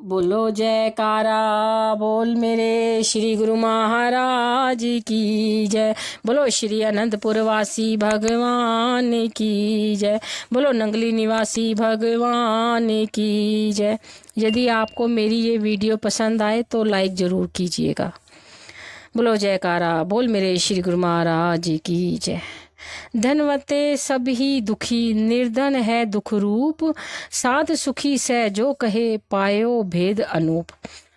बोलो जयकारा बोल मेरे श्री गुरु महाराज की जय। बोलो श्री अनंतपुर वासी भगवान की जय। बोलो नंगली निवासी भगवान की जय। यदि आपको मेरी ये वीडियो पसंद आए तो लाइक ज़रूर कीजिएगा। बोलो जयकारा बोल मेरे श्री गुरु महाराज की जय। धनवते सब ही दुखी, निर्धन है दुख रूप, साध सुखी से जो कहे पायो भेद अनूप।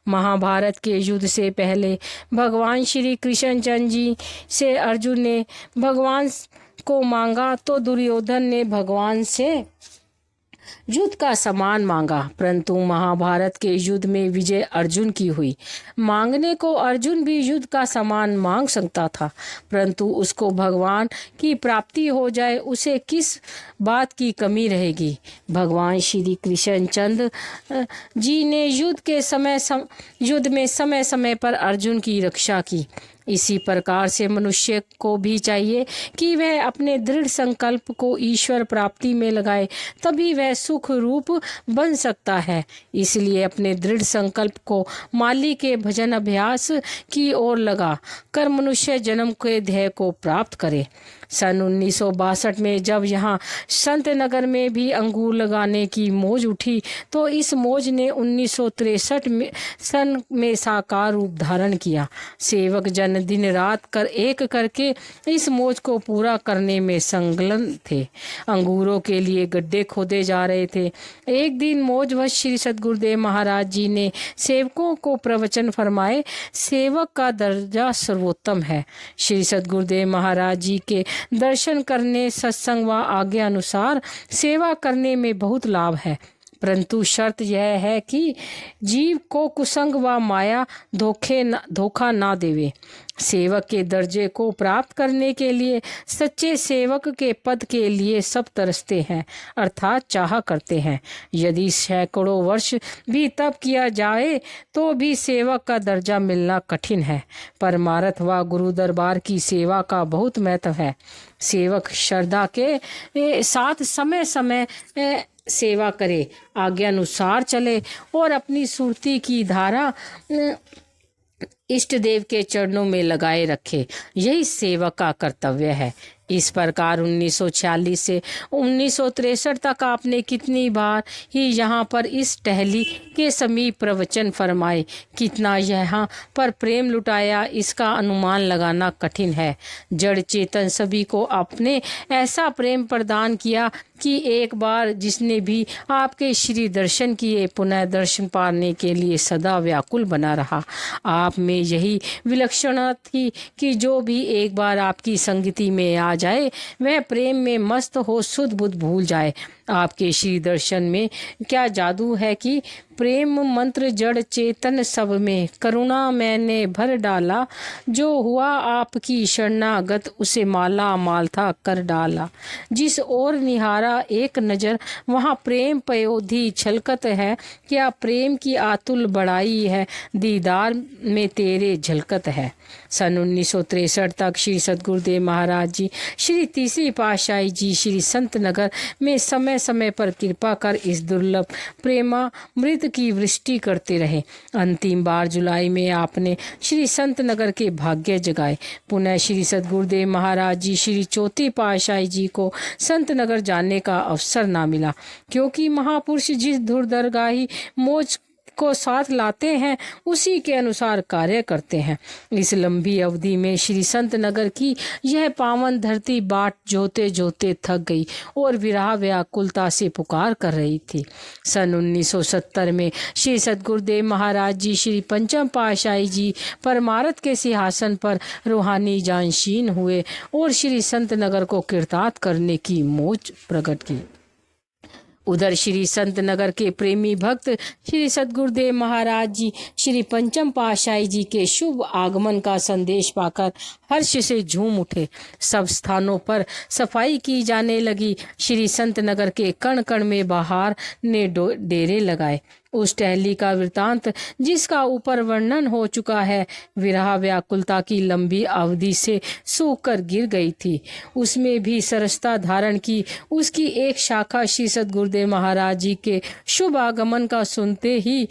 महाभारत के युद्ध से पहले भगवान श्री कृष्ण चंद्र जी से अर्जुन ने भगवान को मांगा तो दुर्योधन ने भगवान से युद्ध का सामान मांगा, परंतु महाभारत के युद्ध में विजय अर्जुन की हुई। मांगने को अर्जुन भी युद्ध का सामान मांग सकता था, परंतु उसको भगवान की प्राप्ति हो जाए उसे किस बात की कमी रहेगी। भगवान श्री कृष्ण चंद्र जी ने युद्ध में समय समय पर अर्जुन की रक्षा की। इसी प्रकार से मनुष्य को भी चाहिए कि वह अपने दृढ़ संकल्प को ईश्वर प्राप्ति में लगाए, तभी वह सुख रूप बन सकता है। इसलिए अपने दृढ़ संकल्प को माली के भजन अभ्यास की ओर लगा कर मनुष्य जन्म के ध्येय को प्राप्त करे। सन 1962 में जब यहाँ संत नगर में भी अंगूर लगाने की मौज उठी तो इस मौज ने 1963 सन में साकार रूप धारण किया। सेवक जन दिन रात कर एक करके इस मौज को पूरा करने में संलग्न थे। अंगूरों के लिए गड्ढे खोदे जा रहे थे। एक दिन मौजवश श्री सद्गुरुदेव महाराज जी ने सेवकों को प्रवचन फरमाए, सेवक का दर्जा सर्वोत्तम है। श्री सद्गुरुदेव महाराज जी के दर्शन करने, सत्संग व आज्ञा अनुसार सेवा करने में बहुत लाभ है, परंतु शर्त यह है कि जीव को कुसंग व माया धोखा ना देवे। सेवक के दर्जे को प्राप्त करने के लिए सच्चे सेवक के पद के लिए सब तरसते हैं, अर्थात चाह करते हैं। यदि सैकड़ों वर्ष भी तप किया जाए तो भी सेवक का दर्जा मिलना कठिन है। परमार्थ व गुरु दरबार की सेवा का बहुत महत्व है। सेवक श्रद्धा के साथ समय समय सेवा करे, आज्ञा अनुसार चले और अपनी सुरती की धारा इष्ट देव के चरणों में लगाए रखे, यही सेवक का कर्तव्य है। इस प्रकार 1946 से 1963 तक आपने कितनी बार ही यहाँ पर इस टहली के समीप प्रवचन फरमाए, कितना यहाँ पर प्रेम लुटाया, इसका अनुमान लगाना कठिन है। जड़ चेतन सभी को आपने ऐसा प्रेम प्रदान किया कि एक बार जिसने भी आपके श्री दर्शन किए पुनः दर्शन पाने के लिए सदा व्याकुल बना रहा। आप में यही विलक्षणता थी कि जो भी एक बार आपकी संगति में आ जाए वह प्रेम में मस्त हो, शुद्ध बुद्ध भूल जाए। आपके श्री दर्शन में क्या जादू है कि प्रेम मंत्र जड़ चेतन सब में करुणा मैंने भर डाला, जो हुआ आपकी शरणागत उसे माला माल था कर डाला। जिस ओर निहारा एक नज़र वहाँ प्रेम पयोधी छलकत है, क्या प्रेम की आतुल बढ़ाई है, दीदार में तेरे झलकत है। सन 1963 तक श्री सद्गुरुदेव महाराज जी, श्री तीसरी पातशाही जी श्री संत नगर में समय समय पर कृपा कर इस दुर्लभ प्रेमामृत की वृष्टि करते रहे। अंतिम बार जुलाई में आपने श्री संत नगर के भाग्य जगाए। पुनः श्री सद्गुरुदेव महाराज जी श्री चौथी पातशाही जी को संत नगर जाने का अवसर ना मिला, क्योंकि महापुरुष जिस धुरदरगाही मौज को साथ लाते हैं उसी के अनुसार कार्य करते हैं। इस लंबी अवधि में श्री संत नगर की यह पावन धरती बाट जोते जोते थक गई और विरह व्याकुलता से पुकार कर रही थी। सन 1970 में श्री सद्गुरुदेव महाराज जी श्री पंचम पातशाही जी परमार्थ के सिंहासन पर रूहानी जानशीन हुए और श्री संत नगर को कृतार्थ करने की मौज प्रकट की। उधर श्री संत नगर के प्रेमी भक्त श्री सद्गुरुदेव महाराज जी श्री पंचम पातशाही जी के शुभ आगमन का संदेश पाकर हर्ष से झूम उठे। सब स्थानों पर सफाई की जाने लगी। श्री संत नगर के कण कण में बाहर ने डेरे लगाए उस टहली का वृतांत जिसका ऊपर वर्णन हो चुका है विरह व्याकुलता की लंबी अवधि से सूख कर गिर गई थी। उसमें भी सरसता धारण की उसकी एक शाखा श्री सद्गुरुदेव महाराज जी के शुभ आगमन का सुनते ही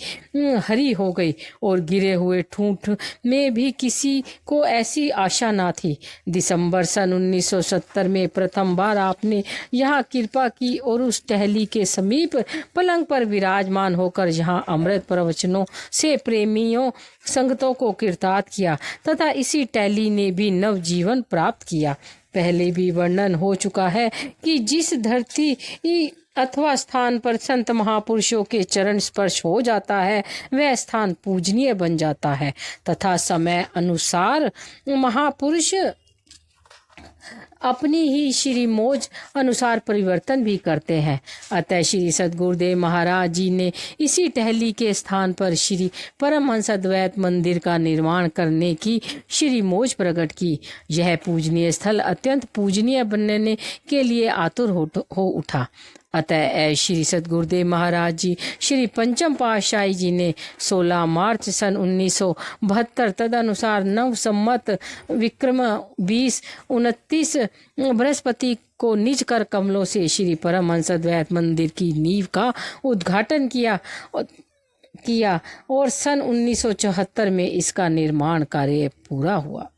हरी हो गई और गिरे हुए ठूंठ में भी किसी को ऐसी आशा ना थी। दिसंबर सन 1970 में प्रथम बार आपने यहाँ कृपा की और उस टहली के समीप पलंग पर विराजमान होकर यहाँ अमृत प्रवचनों से प्रेमियों संगतों को कृतार्थ किया तथा इसी टहली ने भी नव जीवन प्राप्त किया। पहले भी वर्णन हो चुका है कि जिस धरती अथवा स्थान पर संत महापुरुषों के चरण स्पर्श हो जाता है वह स्थान पूजनीय बन जाता है तथा समय अनुसार महापुरुष अपनी ही श्री मौज अनुसार परिवर्तन भी करते हैं। अतः श्री सद्गुरुदेव महाराज जी ने इसी टहली के स्थान पर श्री परमहंस अद्वैत मंदिर का निर्माण करने की श्री मौज प्रकट की। यह पूजनीय स्थल अत्यंत पूजनीय बनने के लिए आतुर हो उठा। अतः श्री सद्गुरुदेव महाराज जी श्री पंचम पातशाही जी ने 16 मार्च सन 1972 तदनुसार नव सम्मत विक्रम 2029 बृहस्पति को निज कर कमलों से श्री परमहंस अद्वैत मंदिर की नींव का उद्घाटन किया और सन 1974 में इसका निर्माण कार्य पूरा हुआ।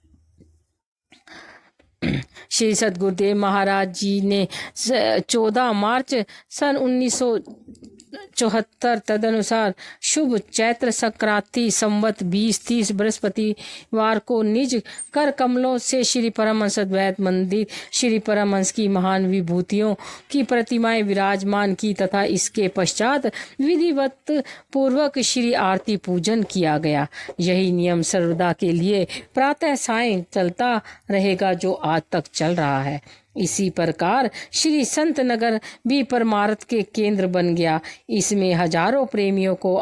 श्री सद्गुरुदेव महाराज जी ने 14 मार्च सन 1974 तदनुसार शुभ चैत्र संक्रांति संवत 2030 बृहस्पतिवार को निज कर कमलों से श्री परमहंस अद्वैत मंदिर श्री परमहंस की महान विभूतियों की प्रतिमाएं विराजमान की तथा इसके पश्चात विधिवत पूर्वक श्री आरती पूजन किया गया। यही नियम सर्वदा के लिए प्रातः सायं चलता रहेगा जो आज तक चल रहा है। इसी प्रकार श्री संत नगर भी परमार्थ के केंद्र बन गया। इसमें हजारों प्रेमियों को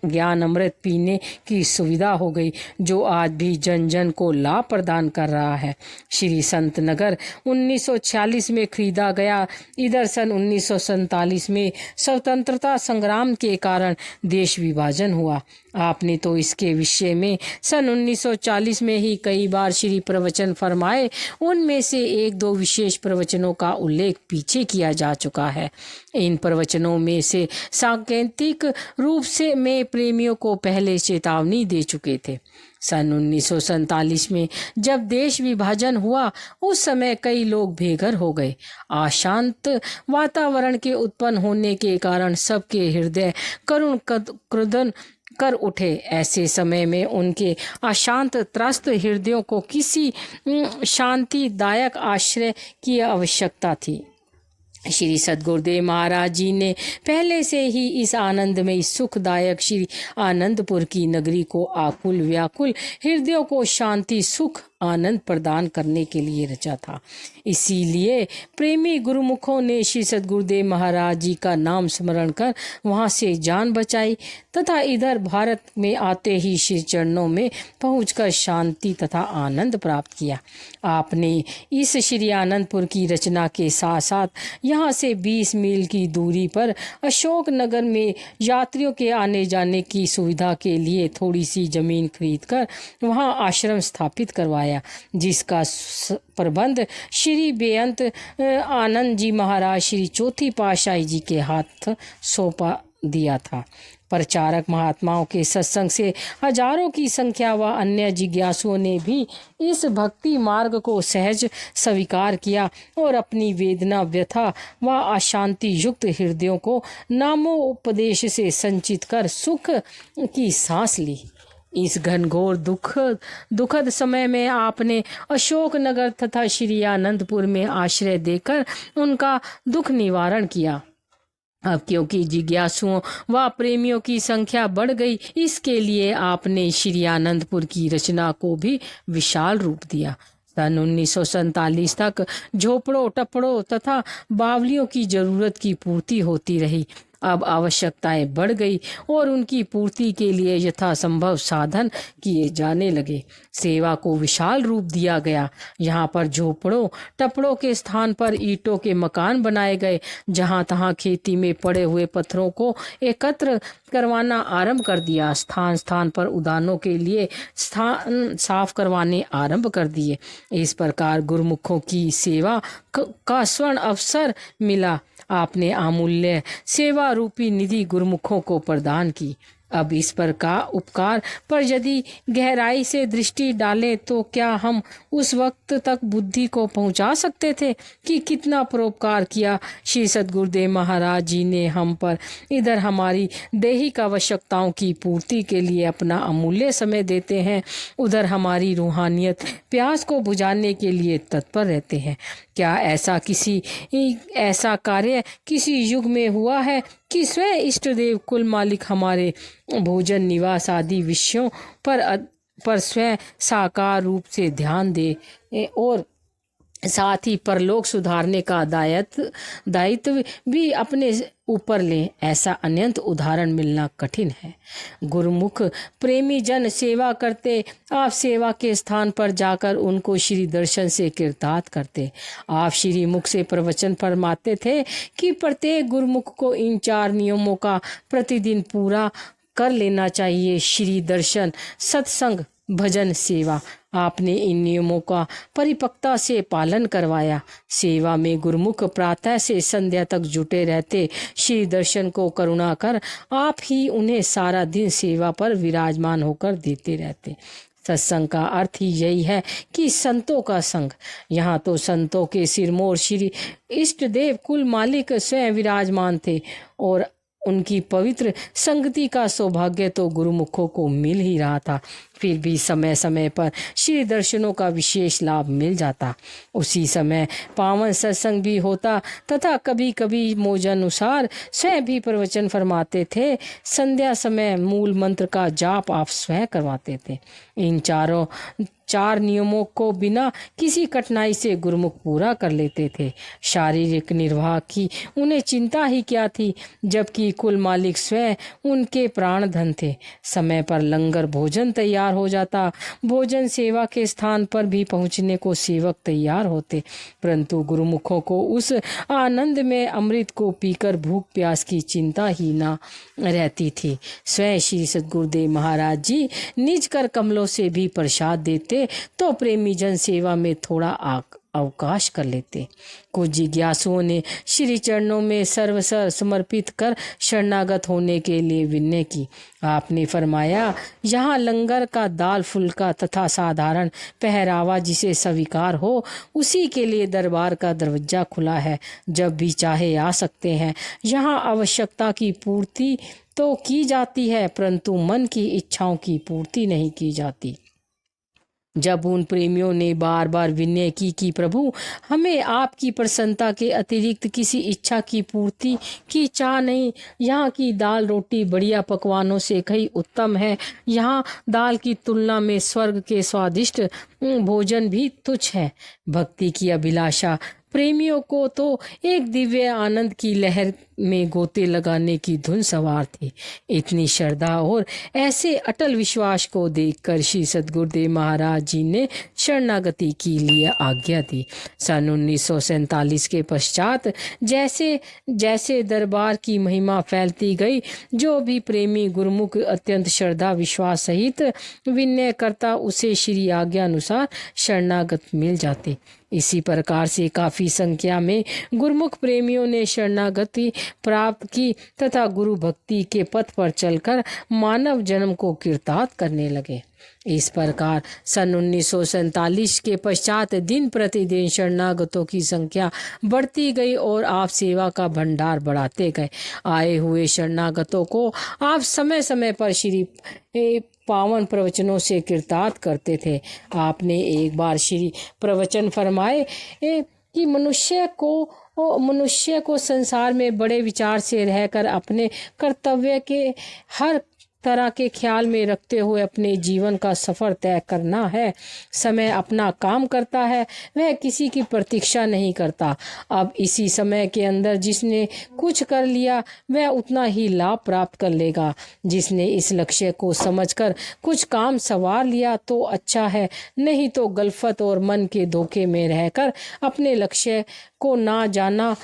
ज्ञान अमृत पीने की सुविधा हो गई जो आज भी जन जन को लाभ प्रदान कर रहा है। श्री संत नगर 1946 में खरीदा गया। इधर सन 1947 में स्वतंत्रता संग्राम के कारण देश विभाजन हुआ। आपने तो इसके विषय में सन 1940 में ही कई बार श्री प्रवचन फरमाए। उनमें से एक दो विशेष प्रवचनों का उल्लेख पीछे किया जा चुका है। इन प्रवचनों में से सांकेतिक रूप से में प्रेमियों को पहले चेतावनी दे चुके थे। सन 1947 में जब देश विभाजन हुआ उस समय कई लोग बेघर हो गए। अशांत वातावरण के उत्पन्न होने के कारण सबके हृदय करुण क्रुदन कर उठे। ऐसे समय में उनके अशांत त्रस्त हृदयों को किसी शांतिदायक आश्रय की आवश्यकता थी। श्री सद्गुरुदेव महाराज जी ने पहले से ही इस आनंदमयी सुखदायक श्री आनंदपुर की नगरी को आकुल व्याकुल हृदयों को शांति सुख आनंद प्रदान करने के लिए रचा था। इसीलिए प्रेमी गुरुमुखों ने श्री सद्गुरुदेव महाराज जी का नाम स्मरण कर वहां से जान बचाई तथा इधर भारत में आते ही श्री चरणों में पहुंचकर शांति तथा आनंद प्राप्त किया। आपने इस श्री आनंदपुर की रचना के साथ साथ यहाँ से 20 मील की दूरी पर अशोक नगर में यात्रियों के आने जाने की सुविधा के लिए थोड़ी सी जमीन खरीदकर वहाँ आश्रम स्थापित करवाया, जिसका प्रबंध श्री बेअंत आनंद जी महाराज श्री चौथी पातशाही जी के हाथ सौंपा दिया था। प्रचारक महात्माओं के सत्संग से हजारों की संख्या व अन्य जिज्ञासुओं ने भी इस भक्ति मार्ग को सहज स्वीकार किया और अपनी वेदना व्यथा व अशांति युक्त हृदयों को नामोपदेश से संचित कर सुख की सांस ली। इस घनघोर दुखद समय में आपने अशोक नगर तथा श्री आनंदपुर में आश्रय देकर उनका दुख निवारण किया। अब क्योंकि जिज्ञासुओं व प्रेमियों की संख्या बढ़ गई, इसके लिए आपने श्री आनंदपुर की रचना को भी विशाल रूप दिया। सन 1947 तक झोपड़ों टपड़ों तथा बावलियों की जरूरत की पूर्ति होती रही। अब आवश्यकताएं बढ़ गई और उनकी पूर्ति के लिए यथासंभव साधन किए जाने लगे। सेवा को विशाल रूप दिया गया। यहाँ पर झोपड़ों टपड़ों के स्थान पर ईंटों के मकान बनाए गए। जहाँ तहाँ खेती में पड़े हुए पत्थरों को एकत्र करवाना आरंभ कर दिया। स्थान स्थान पर उद्यानों के लिए स्थान साफ करवाने आरंभ कर दिए। इस प्रकार गुरुमुखों की सेवा का स्वर्ण अवसर मिला। आपने अमूल्य सेवा रूपी निधि गुरुमुखों को प्रदान की। अब इस पर का उपकार पर यदि गहराई से दृष्टि डालें तो क्या हम उस वक्त तक बुद्धि को पहुंचा सकते थे कि कितना परोपकार किया श्री सद्गुरुदेव महाराज जी ने हम पर। इधर हमारी दैहिक आवश्यकताओं की पूर्ति के लिए अपना अमूल्य समय देते हैं, उधर हमारी रूहानियत प्यास को बुझाने के लिए तत्पर रहते हैं। क्या ऐसा कार्य किसी युग में हुआ है कि स्वयं इष्ट देव कुल मालिक हमारे भोजन निवास आदि विषयों पर स्वयं साकार रूप से ध्यान दे और साथ ही परलोक सुधारने का दायित्व भी अपने ऊपर लें? ऐसा अनंत उदाहरण मिलना कठिन है। गुरुमुख प्रेमी जन सेवा करते, आप सेवा के स्थान पर जाकर उनको श्री दर्शन से कृतार्थ करते। आप श्री मुख से प्रवचन फरमाते थे कि प्रत्येक गुरुमुख को इन 4 नियमों का प्रतिदिन पूरा कर लेना चाहिए: श्री दर्शन, सत्संग, भजन, सेवा। आपने इन नियमों का परिपक्वता से पालन करवाया। सेवा में गुरुमुख प्रातः से संध्या तक जुटे रहते। श्री दर्शन को करुणा कर आप ही उन्हें सारा दिन सेवा पर विराजमान होकर देते रहते। सत्संग का अर्थ ही यही है कि संतों का संग। यहाँ तो संतों के सिरमौर श्री इष्ट देव कुल मालिक स्वयं विराजमान थे और उनकी पवित्र संगति का सौभाग्य तो गुरुमुखों को मिल ही रहा था। फिर भी समय समय पर श्री दर्शनों का विशेष लाभ मिल जाता। उसी समय पावन सत्संग भी होता तथा कभी कभी मौजानुसार स्वयं भी प्रवचन फरमाते थे। संध्या समय मूल मंत्र का जाप आप स्वयं करवाते थे। इन 4 नियमों को बिना किसी कठिनाई से गुरुमुख पूरा कर लेते थे। शारीरिक निर्वाह की उन्हें चिंता ही क्या थी, जबकि कुल मालिक स्वयं उनके प्राण धन थे। समय पर लंगर भोजन तैयार हो जाता। भोजन सेवा के स्थान पर भी पहुंचने को सेवक तैयार होते, परंतु गुरुमुखों को उस आनंद में अमृत को पीकर भूख प्यास की चिंता ही ना रहती थी। स्वयं श्री सद्गुरुदेव महाराज जी निज कर कमलों से भी प्रसाद देते तो प्रेमी जन सेवा में थोड़ा अवकाश कर लेते। कुछ जिज्ञासुओं ने श्री चरणों में सर्वस्व समर्पित कर शरणागत होने के लिए विनय की। आपने फरमाया, यहाँ लंगर का दाल फुल्का तथा साधारण पहरावा जिसे स्वीकार हो उसी के लिए दरबार का दरवाजा खुला है। जब भी चाहे आ सकते हैं। यहाँ आवश्यकता की पूर्ति तो की जाती है, परंतु मन की इच्छाओं की पूर्ति नहीं की जाती। जब उन प्रेमियों ने बार बार विनय की कि प्रभु, हमें आपकी प्रसन्नता के अतिरिक्त किसी इच्छा की पूर्ति की चाह नहीं। यहाँ की दाल रोटी बढ़िया पकवानों से कहीं उत्तम है। यहाँ दाल की तुलना में स्वर्ग के स्वादिष्ट भोजन भी तुच्छ है। भक्ति की अभिलाषा प्रेमियों को तो एक दिव्य आनंद की लहर में गोते लगाने की धुन सवार थी। इतनी श्रद्धा और ऐसे अटल विश्वास को देखकर श्री सद्गुरुदेव महाराज जी ने शरणागति के लिए आज्ञा दी। सन 1947 के पश्चात जैसे जैसे दरबार की महिमा फैलती गई, जो भी प्रेमी गुरुमुख अत्यंत श्रद्धा विश्वास सहित विनय करता उसे श्री आज्ञा अनुसार शरणागत मिल जाते। इसी प्रकार से काफी संख्या में गुरुमुख प्रेमियों ने शरणागति प्राप्त की तथा गुरु भक्ति के पथ पर चलकर मानव जन्म को कृतार्थ करने लगे। इस प्रकार सन 1947 के पश्चात दिन प्रतिदिन शरणागतों की संख्या बढ़ती गई और आप सेवा का भंडार बढ़ाते गए। आए हुए शरणागतों को आप समय समय पर श्री पावन प्रवचनों से कृतार्थ करते थे। आपने एक बार श्री प्रवचन फरमाए कि मनुष्य को संसार में बड़े विचार से रहकर अपने कर्तव्य के हर तरह के ख्याल में रखते हुए अपने जीवन का सफ़र तय करना है। समय अपना काम करता है, वह किसी की प्रतीक्षा नहीं करता। अब इसी समय के अंदर जिसने कुछ कर लिया वह उतना ही लाभ प्राप्त कर लेगा। जिसने इस लक्ष्य को समझकर कुछ काम संवार लिया तो अच्छा है, नहीं तो गलफत और मन के धोखे में रहकर अपने लक्ष्य को ना जाना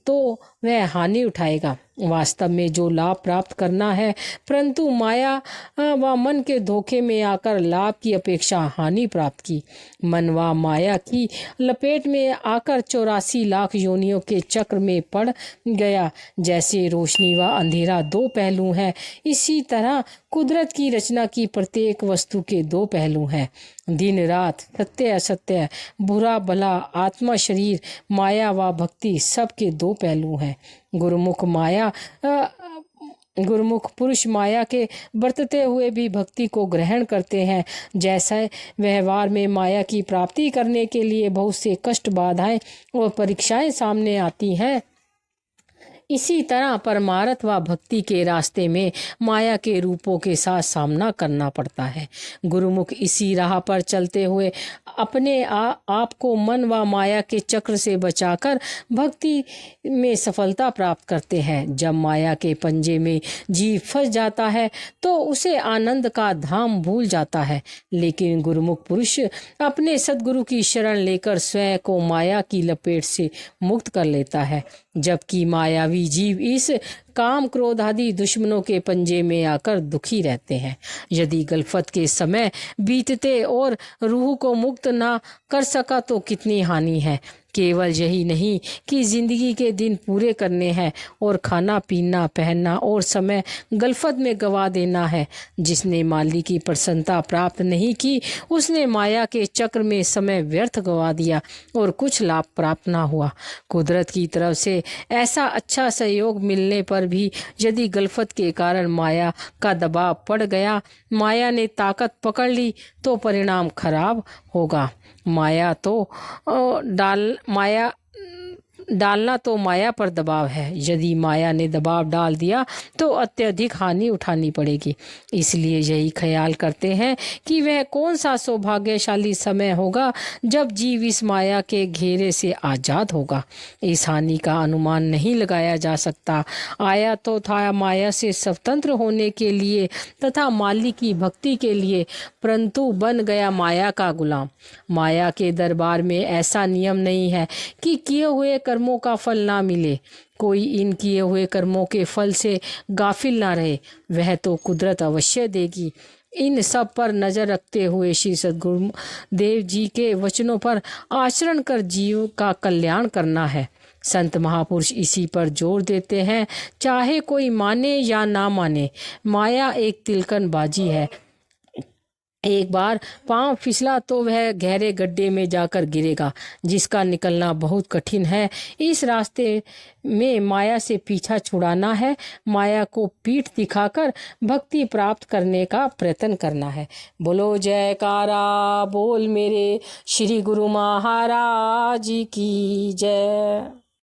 तो वह हानि उठाएगा। वास्तव में जो लाभ प्राप्त करना है, परंतु माया व मन के धोखे में आकर लाभ की अपेक्षा हानि प्राप्त की, मन व माया की लपेट में आकर 84 लाख योनियों के चक्र में पड़ गया। जैसे रोशनी व अंधेरा दो पहलू हैं, इसी तरह कुदरत की रचना की प्रत्येक वस्तु के दो पहलू हैं। दिन रात, सत्य असत्य, बुरा भला, आत्मा शरीर, माया व भक्ति, सब के दो पहलू हैं। गुरुमुख पुरुष माया के बरतते हुए भी भक्ति को ग्रहण करते हैं। जैसे व्यवहार में माया की प्राप्ति करने के लिए बहुत से कष्ट, बाधाएं और परीक्षाएं सामने आती हैं, इसी तरह परमार्थ व भक्ति के रास्ते में माया के रूपों के साथ सामना करना पड़ता है। गुरुमुख इसी राह पर चलते हुए अपने आप को मन व माया के चक्र से बचाकर भक्ति में सफलता प्राप्त करते हैं। जब माया के पंजे में जीव फंस जाता है तो उसे आनंद का धाम भूल जाता है, लेकिन गुरुमुख पुरुष अपने सद्गुरु की शरण लेकर स्वयं को माया की लपेट से मुक्त कर लेता है। जबकि मायावी जीव इस काम, क्रोध आदि दुश्मनों के पंजे में आकर दुखी रहते हैं। यदि गलफत के समय बीतते और रूह को मुक्त ना कर सका तो कितनी हानि है। केवल यही नहीं कि जिंदगी के दिन पूरे करने हैं और खाना पीना, पहनना और समय गलफत में गवा देना है। जिसने माली की प्रसन्नता प्राप्त नहीं की, उसने माया के चक्र में समय व्यर्थ गवा दिया और कुछ लाभ प्राप्त ना हुआ। कुदरत की तरफ से ऐसा अच्छा सहयोग मिलने पर भी यदि गलफत के कारण माया का दबाव पड़ गया, माया ने ताकत पकड़ ली, तो परिणाम खराब होगा। डालना तो माया पर दबाव है। यदि माया ने दबाव डाल दिया तो अत्यधिक हानि उठानी पड़ेगी। इसलिए यही ख्याल करते हैं कि वह कौन सा सौभाग्यशाली समय होगा जब जीव इस माया के घेरे से आज़ाद होगा। इस हानि का अनुमान नहीं लगाया जा सकता। आया तो था माया से स्वतंत्र होने के लिए तथा मालिक की भक्ति के लिए, परंतु बन गया माया का गुलाम। माया के दरबार में ऐसा नियम नहीं है कि किए हुए कर्मों का फल ना मिले। कोई इन किए हुए कर्मों के फल से गाफिल ना रहे, वह तो कुदरत अवश्य देगी। इन सब पर नज़र रखते हुए श्री सद्गुरुदेव जी के वचनों पर आचरण कर जीव का कल्याण करना है। संत महापुरुष इसी पर जोर देते हैं, चाहे कोई माने या ना माने, माया एक तिलकन बाजी है। एक बार पांव फिसला तो वह गहरे गड्ढे में जाकर गिरेगा, जिसका निकलना बहुत कठिन है। इस रास्ते में माया से पीछा छुड़ाना है, माया को पीठ दिखाकर भक्ति प्राप्त करने का प्रयत्न करना है। बोलो जयकारा बोल मेरे श्री गुरु महाराज की जय।